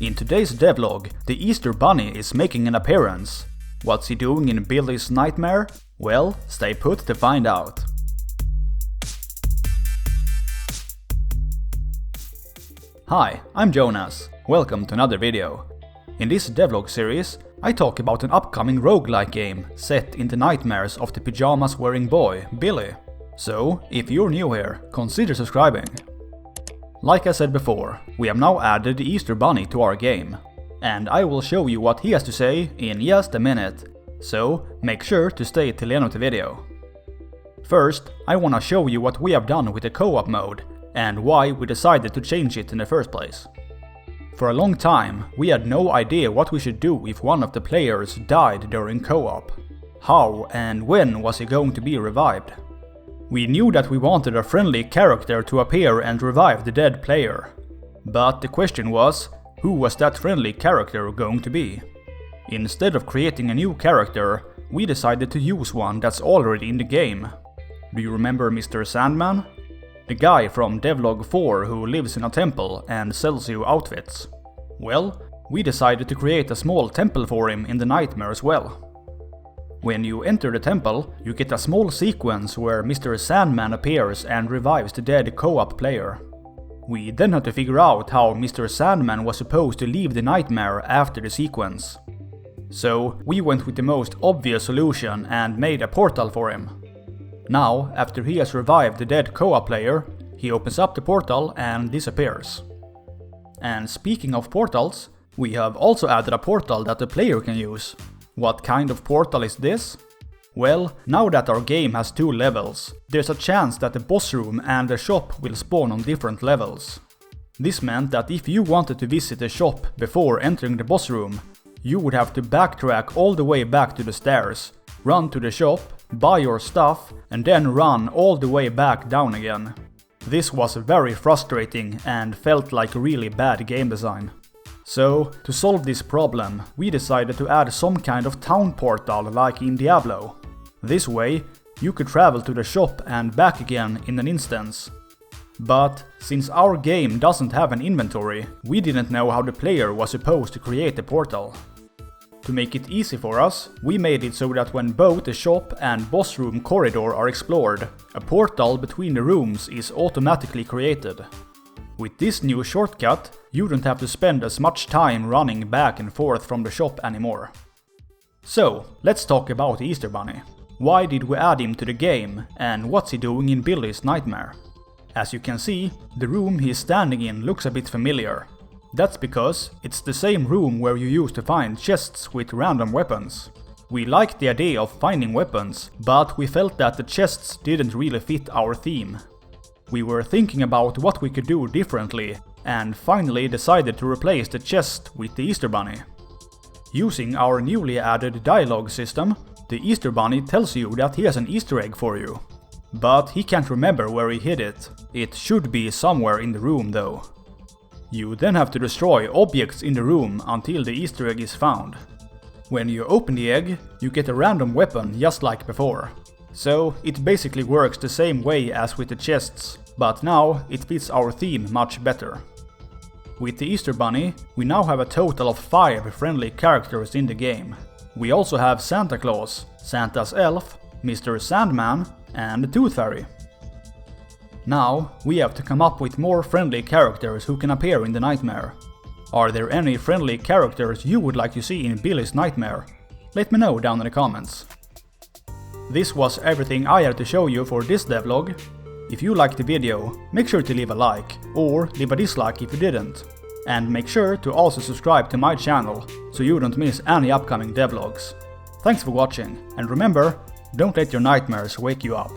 In today's devlog, the Easter Bunny is making an appearance. What's he doing in Billy's nightmare? Well, stay put to find out. Hi, I'm Jonas. Welcome to another video. In this devlog series, I talk about an upcoming roguelike game set in the nightmares of the pyjamas wearing boy, Billy. So, if you're new here, consider subscribing. Like I said before, we have now added the Easter Bunny to our game, and I will show you what he has to say in just a minute, so make sure to stay till the end of the video. First, I wanna show you what we have done with the co-op mode, and why we decided to change it in the first place. For a long time, we had no idea what we should do if one of the players died during co-op. How and when was he going to be revived? We knew that we wanted a friendly character to appear and revive the dead player. But the question was, who was that friendly character going to be? Instead of creating a new character, we decided to use one that's already in the game. Do you remember Mr Sandman? The guy from Devlog 4 who lives in a temple and sells you outfits. Well, we decided to create a small temple for him in the nightmare as well. When you enter the temple, you get a small sequence where Mr. Sandman appears and revives the dead co-op player. We then had to figure out how Mr. Sandman was supposed to leave the nightmare after the sequence. So we went with the most obvious solution and made a portal for him. Now, after he has revived the dead co-op player, he opens up the portal and disappears. And speaking of portals, we have also added a portal that the player can use. What kind of portal is this? Well, now that our game has 2 levels, there's a chance that the boss room and the shop will spawn on different levels. This meant that if you wanted to visit the shop before entering the boss room, you would have to backtrack all the way back to the stairs, run to the shop, buy your stuff, and then run all the way back down again. This was very frustrating and felt like really bad game design. So, to solve this problem, we decided to add some kind of town portal like in Diablo. This way, you could travel to the shop and back again in an instance. But, since our game doesn't have an inventory, we didn't know how the player was supposed to create the portal. To make it easy for us, we made it so that when both the shop and boss room corridor are explored, a portal between the rooms is automatically created. With this new shortcut, you don't have to spend as much time running back and forth from the shop anymore. So, let's talk about the Easter Bunny. Why did we add him to the game, and what's he doing in Billy's nightmare? As you can see, the room he is standing in looks a bit familiar. That's because it's the same room where you used to find chests with random weapons. We liked the idea of finding weapons, but we felt that the chests didn't really fit our theme. We were thinking about what we could do differently, and finally decided to replace the chest with the Easter Bunny. Using our newly added dialogue system, the Easter Bunny tells you that he has an Easter egg for you. But he can't remember where he hid it. It should be somewhere in the room though. You then have to destroy objects in the room until the Easter egg is found. When you open the egg, you get a random weapon just like before. So it basically works the same way as with the chests, but now it fits our theme much better. With the Easter Bunny, we now have a total of 5 friendly characters in the game. We also have Santa Claus, Santa's elf, Mr. Sandman, and the Tooth Fairy. Now, we have to come up with more friendly characters who can appear in the nightmare. Are there any friendly characters you would like to see in Billy's nightmare? Let me know down in the comments. This was everything I had to show you for this devlog. If you liked the video, make sure to leave a like, or leave a dislike if you didn't. And make sure to also subscribe to my channel, so you don't miss any upcoming devlogs. Thanks for watching, and remember, don't let your nightmares wake you up.